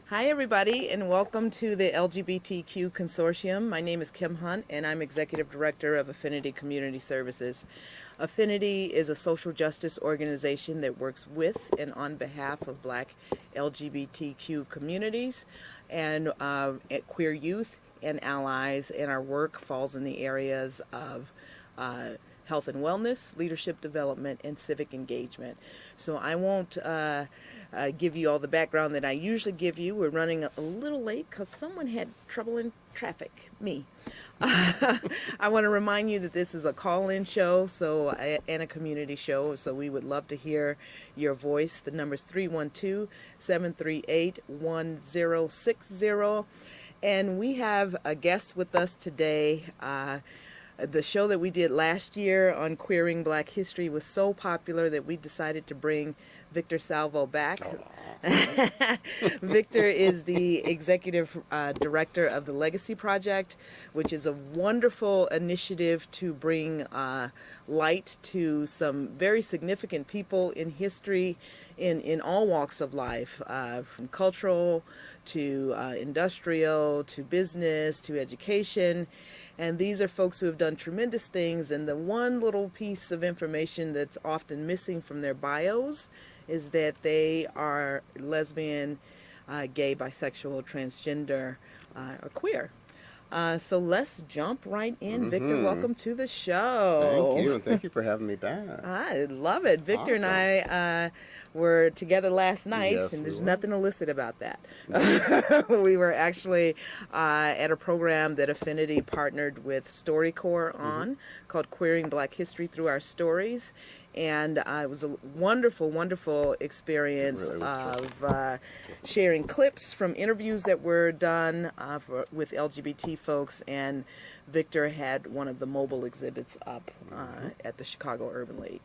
Hi, everybody, and welcome to the LGBTQ Consortium. My name is Kim Hunt, and I'm Executive Director of Affinity Community Services. Affinity is a social justice organization that works with and on behalf of Black LGBTQ communities and queer youth and allies, and our work falls in the areas of health and wellness, leadership development, and civic engagement. So I won't give you all the background that I usually give you. We're running a little late because someone had trouble in traffic, me. I want to remind you that this is a call-in show and a community show, so we would love to hear your voice. The number is 312-738-1060. And we have a guest with us today. The show that we did last year on queering Black history was so popular that we decided to bring Victor Salvo back. Victor is the executive director of the Legacy Project, which is a wonderful initiative to bring light to some very significant people in history in all walks of life, from cultural to industrial to business to education. And these are folks who have done tremendous things, and the one little piece of information that's often missing from their bios is that they are lesbian, gay, bisexual, transgender, or queer. So let's jump right in. Victor, welcome to the show. Thank you, and thank you for having me back. I love it. Victor and I were together last night, Yes, and there's we were. nothing illicit about that. We were actually at a program that Affinity partnered with StoryCorps on called Queering Black History Through Our Stories. And it was a wonderful, wonderful experience It really was of sharing clips from interviews that were done with LGBT folks. And Victor had one of the mobile exhibits up at the Chicago Urban League.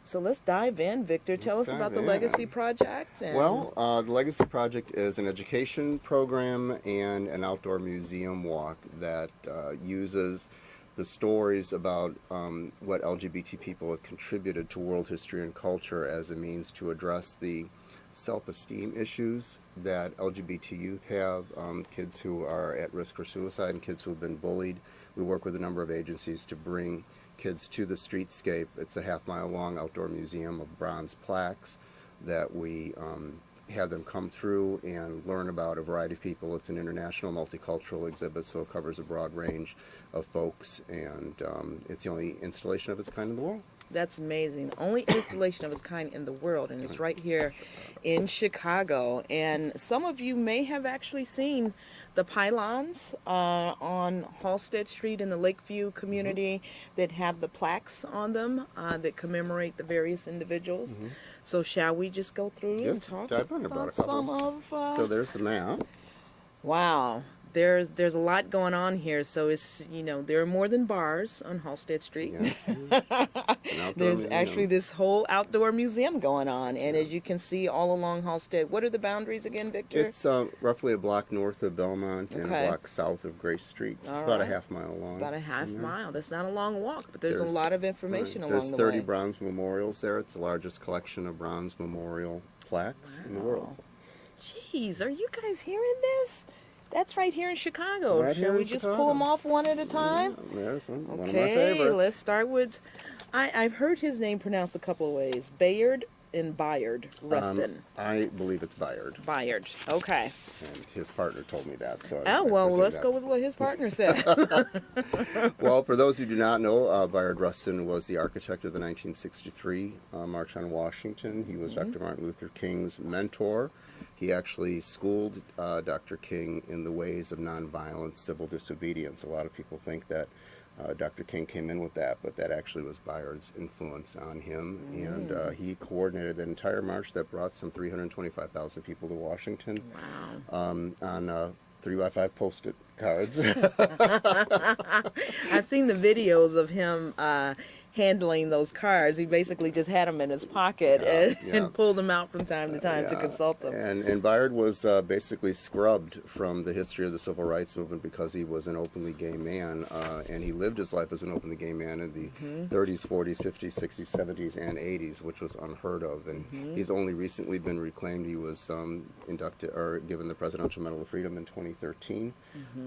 So let's dive in, Victor. Tell us about the Legacy Project. And Well, the Legacy Project is an education program and an outdoor museum walk that uses the stories about what LGBT people have contributed to world history and culture as a means to address the self-esteem issues that LGBT youth have, kids who are at risk for suicide and kids who have been bullied. We work with a number of agencies to bring kids to the streetscape. It's a half-mile-long outdoor museum of bronze plaques that we have them come through and learn about a variety of people. It's an international multicultural exhibit, so it covers a broad range of folks, and it's the only installation of its kind in the world. That's amazing. The only installation of its kind in the world, and it's right here in Chicago. And some of you may have actually seen the pylons on Halsted Street in the Lakeview community that have the plaques on them that commemorate the various individuals. So shall we just go through and talk dive in. I brought a about couple. some of... So there's the map. Wow. There's a lot going on here. So it's, there are more than bars on Halsted Street. Yes. It's an outdoor There's museum. actually this whole outdoor museum going on. And as you can see all along Halsted, what are the boundaries again, Victor? It's roughly a block north of Belmont and Okay. a block south of Grace Street. It's All about a right. half mile long. About a half Yeah. mile. That's not a long walk, but there's a There's- lot of information Right. along There's the 30 way. bronze memorials there. It's the largest collection of bronze memorial plaques in the world. Jeez, are you guys hearing this? That's right here in Chicago. Right here Shall we in just Chicago. pull them off one at a time? Yeah, there's one of my Okay, favorites. let's start with... I've heard his name pronounced a couple of ways. Bayard and Bayard Rustin. I believe it's Bayard, Bayard. Okay. and his partner told me that. So Oh, I well, presume let's go that's- with what his partner said. Well, for those who do not know, Bayard Rustin was the architect of the 1963 March on Washington. He was Dr. Martin Luther King's mentor. He actually schooled Dr. King in the ways of nonviolent civil disobedience. A lot of people think that Dr. King came in with that, but that actually was Bayard's influence on him. And he coordinated the entire march that brought some 325,000 people to Washington. Wow. On 3x5 Post-it cards. I've seen the videos of him handling those cards. He basically just had them in his pocket and pulled them out from time to time to consult them. And Bayard was basically scrubbed from the history of the civil rights movement because he was an openly gay man, and he lived his life as an openly gay man in the 30s, 40s, 50s, 60s, 70s, and 80s, which was unheard of. And he's only recently been reclaimed. He was inducted or given the Presidential Medal of Freedom in 2013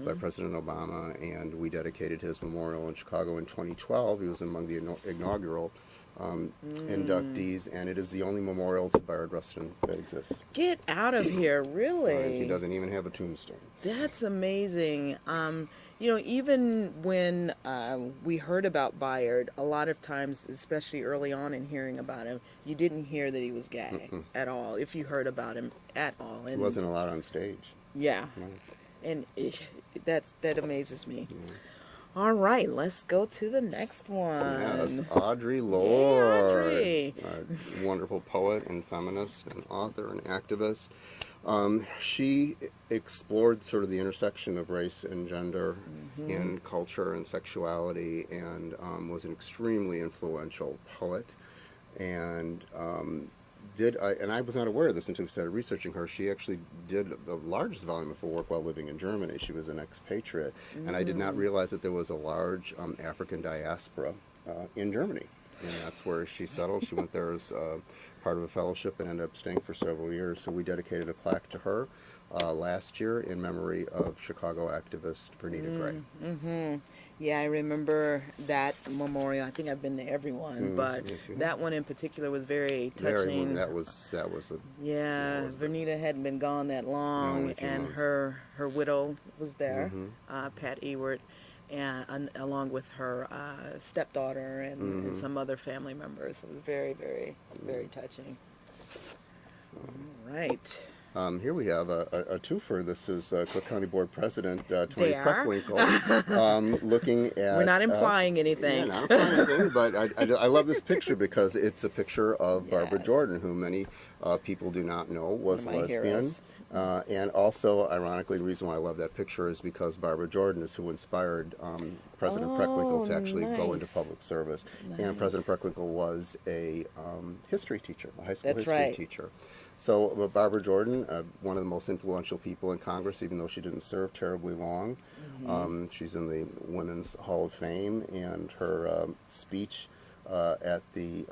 by President Obama, and we dedicated his memorial in Chicago in 2012. He was among the inaugural inductees, and it is the only memorial to Bayard Rustin that exists. Get out of here, really? He doesn't even have a tombstone. That's amazing. Even when we heard about Bayard, a lot of times, especially early on in hearing about him, you didn't hear that he was gay at all, if you heard about him at all. And he wasn't allowed on stage. Yeah. No. And that amazes me. All right, let's go to the next one. Yes, Audre Lorde. Hey, Audre. A wonderful poet and feminist and author and activist. She explored sort of the intersection of race and gender and culture and sexuality, and was an extremely influential poet. And and I was not aware of this until we started researching her. She actually did the largest volume of her work while living in Germany. She was an expatriate, and I did not realize that there was a large African diaspora in Germany, and that's where she settled. She went there as part of a fellowship and ended up staying for several years. So we dedicated a plaque to her last year in memory of Chicago activist Vernita Gray. Yeah, I remember that memorial. I think I've been to every one, but yes, that one in particular was very touching. That was Vernita hadn't been gone that long, and her widow was there, Pat Ewert, and along with her stepdaughter and some other family members. It was very, very, very touching. All right. Here we have a twofer. This is Cook County Board President Tony Preckwinkle looking at... We're not implying anything. Yeah, not implying anything, but I love this picture because it's a picture of Barbara Jordan, who many people do not know was lesbian. And also, ironically, the reason why I love that picture is because Barbara Jordan is who inspired President Preckwinkle to actually go into public service. And President Preckwinkle was a history teacher, a high school history teacher. So Barbara Jordan, one of the most influential people in Congress, even though she didn't serve terribly long. She's in the Women's Hall of Fame, and her speech at the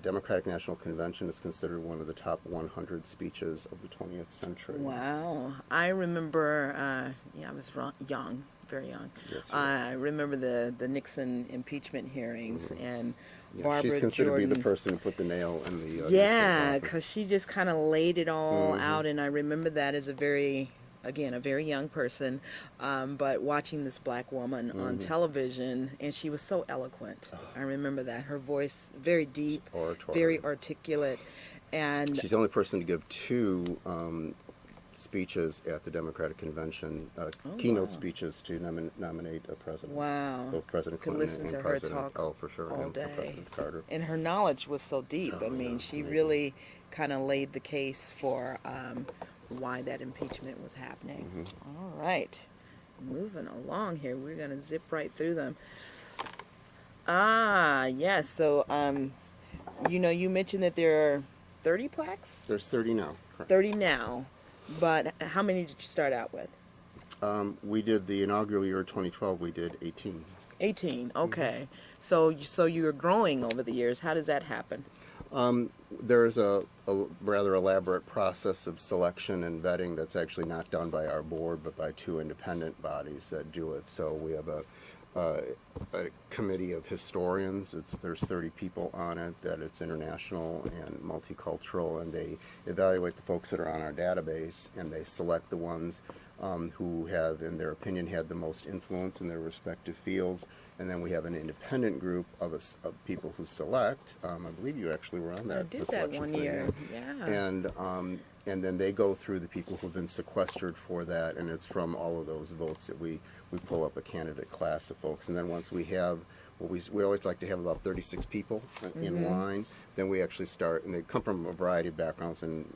Democratic National Convention is considered one of the top 100 speeches of the 20th century. Wow. I remember, I was young, very young. Yes, I remember the Nixon impeachment hearings, and Barbara she's considered Jordan, to be the person who put the nail in the yeah, because she just kind of laid it all out, and I remember that as a very young person, but watching this black woman on television, and she was so eloquent. I remember that. Her voice, very deep, very articulate, and... She's the only person to give two speeches at the Democratic Convention, keynote speeches to nominate a president. Wow. Both President Clinton and President, for sure, and President Carter. And her knowledge was so deep. She really kind of laid the case for why that impeachment was happening. All right. Moving along here. We're going to zip right through them. Yes. So, you mentioned that there are 30 plaques? There's 30 now. Correct. 30 now. But how many did you start out with? We did the inaugural year of 2012. We did 18. 18. Okay. So you were growing over the years. How does that happen? There's a rather elaborate process of selection and vetting that's actually not done by our board, but by two independent bodies that do it. So we have a committee of historians. There's 30 people on it, that it's international and multicultural, and they evaluate the folks that are on our database, and they select the ones who have, in their opinion, had the most influence in their respective fields. And then we have an independent group of people who select. I believe you actually were on that. I did that one year. Yeah. And and then they go through the people who've been sequestered for that, and it's from all of those votes that we pull up a candidate class of folks. And then once we have, well, we always like to have about 36 people in line. Then we actually start, and they come from a variety of backgrounds and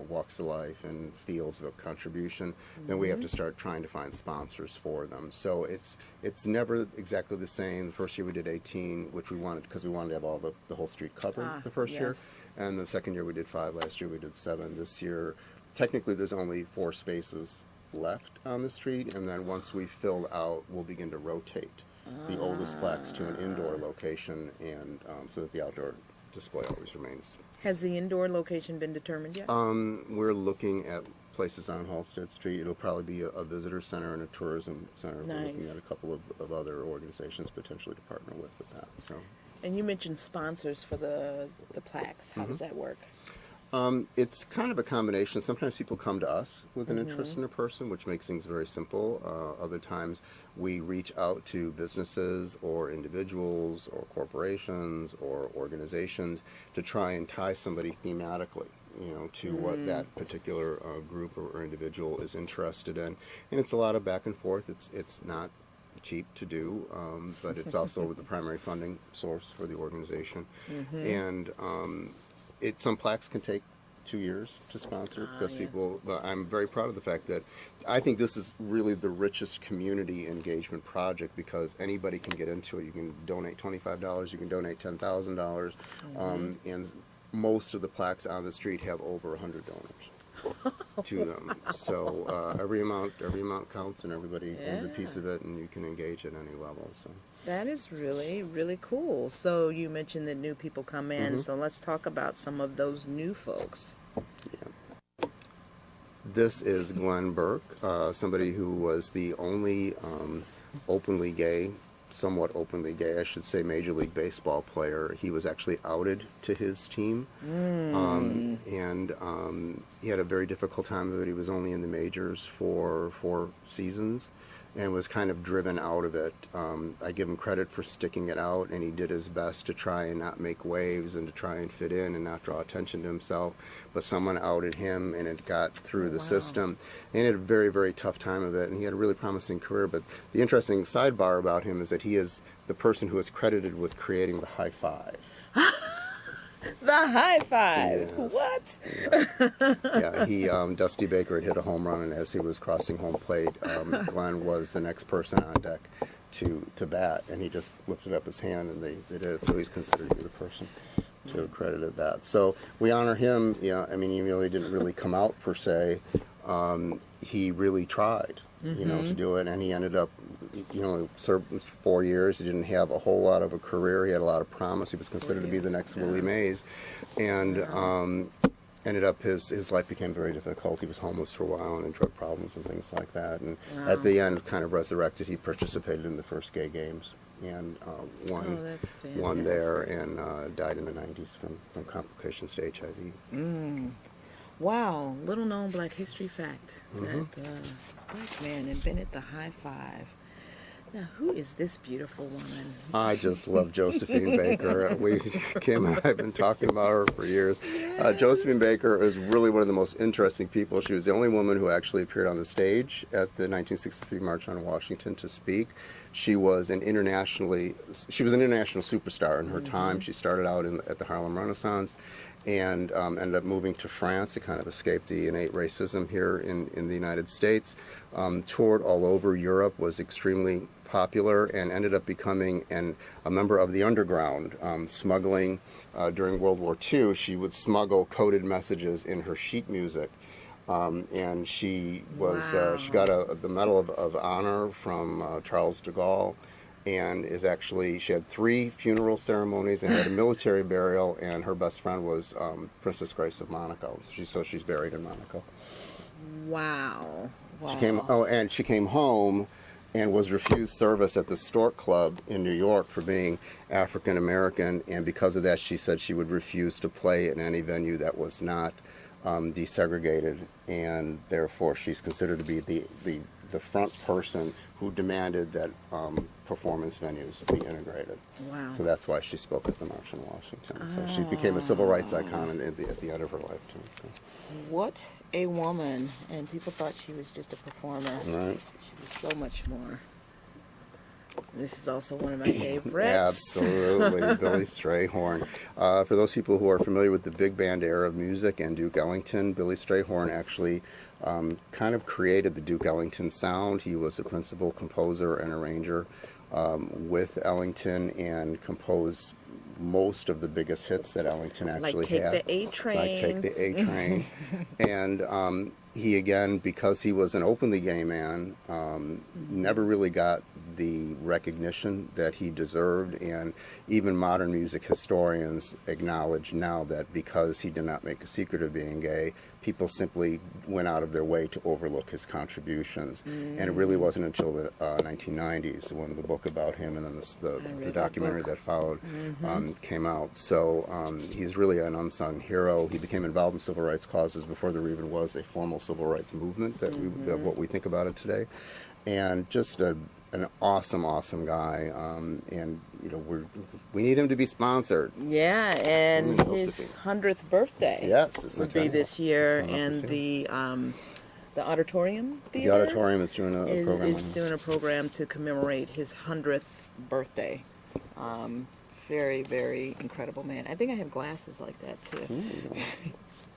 walks of life and fields of contribution. Then we have to start trying to find sponsors for them. So it's never exactly the same. The first year we did 18, which we wanted because we wanted to have all the whole street covered the first year. And the second year we did 5. Last year we did 7. This year, technically there's only 4 spaces left on the street, and then once we fill out, we'll begin to rotate the oldest plaques to an indoor location, and so that the outdoor display always remains. Has the indoor location been determined yet? We're looking at places on Halstead Street. It'll probably be a visitor center and a tourism center. Nice. We're looking at a couple of other organizations potentially to partner with that. So. And you mentioned sponsors for the plaques. How does that work? It's kind of a combination. Sometimes people come to us with an interest in a person, which makes things very simple. Other times we reach out to businesses or individuals or corporations or organizations to try and tie somebody thematically, to what that particular group or individual is interested in. And it's a lot of back and forth. It's not cheap to do, but it's also the primary funding source for the organization. And some plaques can take 2 years to sponsor because people, but I'm very proud of the fact that I think this is really the richest community engagement project because anybody can get into it. You can donate $25, you can donate $10,000, and most of the plaques on the street have over 100 donors to them. So every amount counts, and everybody owns a piece of it, and you can engage at any level. So. That is really, really cool. So you mentioned that new people come in, so let's talk about some of those new folks. Yeah. This is Glenn Burke, somebody who was the only somewhat openly gay, I should say, Major League Baseball player. He was actually outed to his team, and he had a very difficult time of it. He was only in the majors for 4 seasons and was kind of driven out of it. I give him credit for sticking it out, and he did his best to try and not make waves and to try and fit in and not draw attention to himself. But someone outed him, and it got through the system. And he had a very, very tough time of it, and he had a really promising career. But the interesting sidebar about him is that he is the person who is credited with creating the high five. The high five. Yes. What? Yeah, he Dusty Baker had hit a home run, and as he was crossing home plate, Glenn was the next person on deck to bat, and he just lifted up his hand, and they did it. So he's considered to be the person to have credited that. So we honor him. Yeah, I mean, even though he didn't really come out per se, he really tried, to do it, and he ended up, served 4 years. He didn't have a whole lot of a career. He had a lot of promise. He was considered to be the next Willie Mays, and ended up his life became very difficult. He was homeless for a while and had drug problems and things like that. And at the end, kind of resurrected. He participated in the first gay games and won there, and died in the 90s from complications to HIV. Wow, little known Black history fact that Black man invented the high five. Now, who is this beautiful woman? I just love Josephine Baker. Kim and I have been talking about her for years. Josephine Baker is really one of the most interesting people. She was the only woman who actually appeared on the stage at the 1963 March on Washington to speak. She was an international superstar in her time. She started out at the Harlem Renaissance and ended up moving to France to kind of escape the innate racism here in the United States. Toured all over Europe, was extremely popular, and ended up becoming a member of the underground, smuggling during World War II. She would smuggle coded messages in her sheet music. And she was she got the Medal of Honor from Charles de Gaulle, and she had 3 funeral ceremonies and had a military burial, and her best friend was Princess Grace of Monaco. So she's buried in Monaco. Wow. She came home and was refused service at the Stork Club in New York for being African American, and because of that, she said she would refuse to play in any venue that was not desegregated, and therefore she's considered to be the front person who demanded that performance venues be integrated. Wow. So that's why she spoke at the March in Washington. So she became a civil rights icon at the end of her lifetime. So. What a woman. And people thought she was just a performer. Right. She was so much more. This is also one of my favorites. Absolutely, Billy Strayhorn. For those people who are familiar with the big band era of music and Duke Ellington, Billy Strayhorn actually kind of created the Duke Ellington sound. He was the principal composer and arranger with Ellington and composed most of the biggest hits that Ellington actually Like Take had. the A Train. Like Take the A Train. And he, again, because he was an openly gay man, never really got the recognition that he deserved, and even modern music historians acknowledge now that because he did not make a secret of being gay, people simply went out of their way to overlook his contributions. And it really wasn't until the 1990s when the book about him and then the documentary that followed came out. So he's really an unsung hero. He became involved in civil rights causes before there even was a formal civil rights movement that what we think about it today. And just an awesome guy, and we need him to be sponsored. Yeah, and his 100th birthday. Yes, would be this year, and the auditorium theater. The auditorium is doing a program. Is doing a program to commemorate his 100th birthday. Very, very incredible man. I think I have glasses like that too.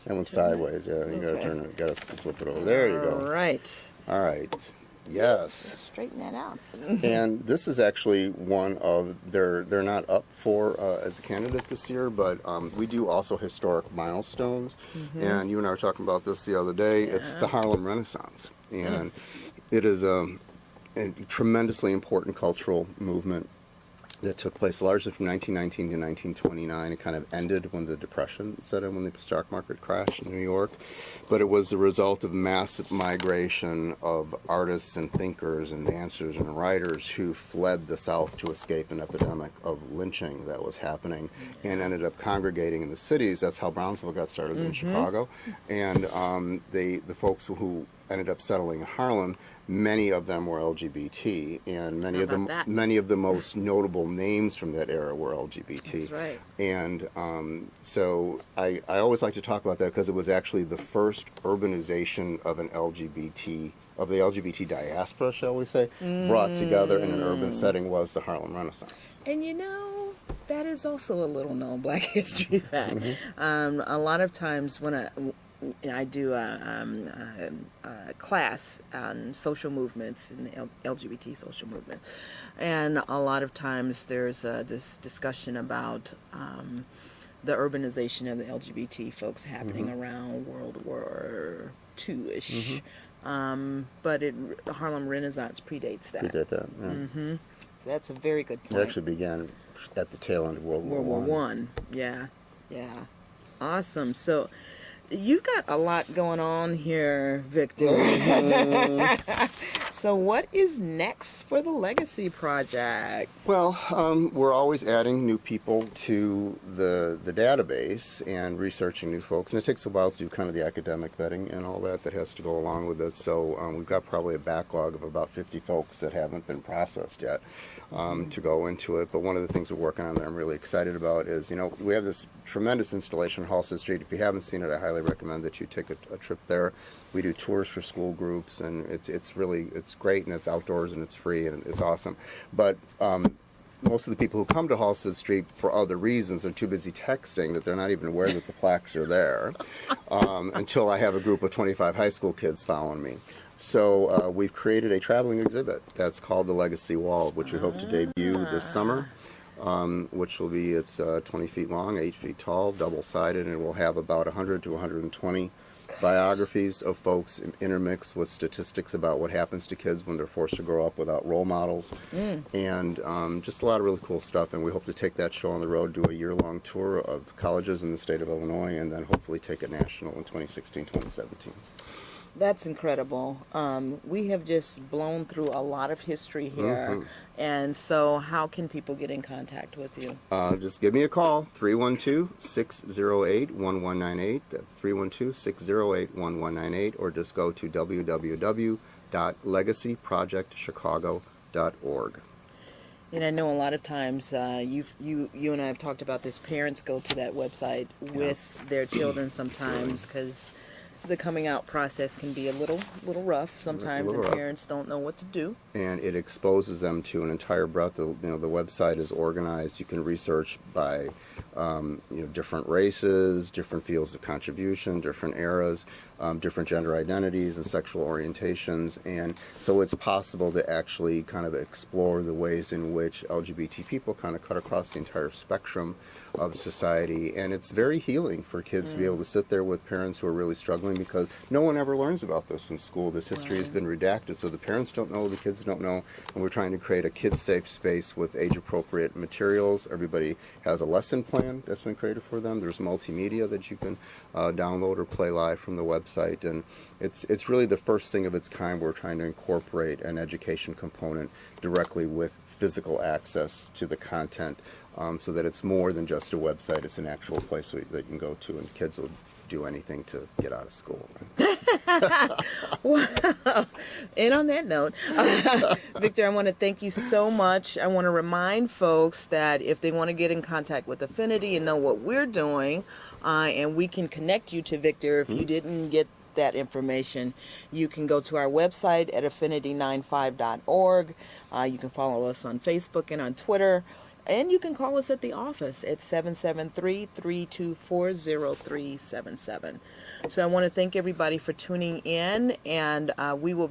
That one's sideways. Yeah, you gotta turn it. Gotta flip it over. There you go. All right. All right. Yes. Straighten that out. And this is actually one of they're not up for as a candidate this year, but we do also historic milestones. And you and I were talking about this the other day. Yeah. It's the Harlem Renaissance, and it is a tremendously important cultural movement that took place largely from 1919 to 1929. It kind of ended when the Depression set in, when the stock market crashed in New York. But it was the result of massive migration of artists and thinkers and dancers and writers who fled the South to escape an epidemic of lynching that was happening and ended up congregating in the cities. That's how Brownsville got started in Chicago. And the folks who ended up settling in Harlem, many of them were LGBT, and many of the most notable names from that era were LGBT. That's right. And so I always like to talk about that because it was actually the first urbanization of the LGBT diaspora, shall we say, brought together in an urban setting was the Harlem Renaissance. And that is also a little known Black history fact. A lot of times when I do a class on social movements and the LGBT social movement, and a lot of times there's this discussion about the urbanization of the LGBT folks happening around World War II-ish. But the Harlem Renaissance predates that. Predate that, yeah. So that's a very good point. It actually began at the tail end of World War I. Yeah. Awesome. So you've got a lot going on here, Victor. So what is next for the Legacy Project? Well, we're always adding new people to the database and researching new folks, and it takes a while to do kind of the academic vetting and all that has to go along with it. So we've got probably a backlog of about 50 folks that haven't been processed yet to go into it. But one of the things we're working on that I'm really excited about is, we have this tremendous installation on Halsted Street. If you haven't seen it, I highly recommend that you take a trip there. We do tours for school groups, and it's great, and it's outdoors, and it's free, and it's awesome. But most of the people who come to Halsted Street for other reasons are too busy texting that they're not even aware that the plaques are there until I have a group of 25 high school kids following me. So we've created a traveling exhibit that's called the Legacy Wall, which we hope to debut this summer. Which will be, it's 20 feet long, 8 feet tall, double-sided, and it will have about 100 to 120 biographies of folks intermixed with statistics about what happens to kids when they're forced to grow up without role models, and just a lot of really cool stuff. And we hope to take that show on the road, do a year-long tour of colleges in the state of Illinois, and then hopefully take it national in 2016, 2017. That's incredible. We have just blown through a lot of history here. And so how can people get in contact with you? Just give me a call, 312-608-1198. That's 312-608-1198, or just go to www.legacywall.org. www.legacyprojectchicago.org. And I know a lot of times you and I have talked about this. Parents go to that website with their children sometimes because the coming out process can be a little rough sometimes, little and rough. parents don't know what to do. And it exposes them to an entire breadth of, the website is organized. You can research by different races, different fields of contribution, different eras, different gender identities and sexual orientations. And so it's possible to actually kind of explore the ways in which LGBT people kind of cut across the entire spectrum of society. And it's very healing for kids to be able to sit there with parents who are really struggling, because no one ever learns about this in school. This history has been redacted, so the parents don't know, the kids don't know, and we're trying to create a kid-safe space with age-appropriate materials. Everybody has a lesson plan that's been created for them. There's multimedia that you can download or play live from the website, and it's really the first thing of its kind. We're trying to incorporate an education component directly with physical access to the content, so that it's more than just a website. It's an actual place that you can go to, and kids will do anything to get out of school. Wow. And on that note, Victor, I want to thank you so much. I want to remind folks that if they want to get in contact with Affinity and know what we're doing, and we can connect you to Victor if you didn't get that information, you can go to our website at affinity95.org. You can follow us on Facebook and on Twitter. And you can call us at the office at 773-324-0377. So I want to thank everybody for tuning in, and we will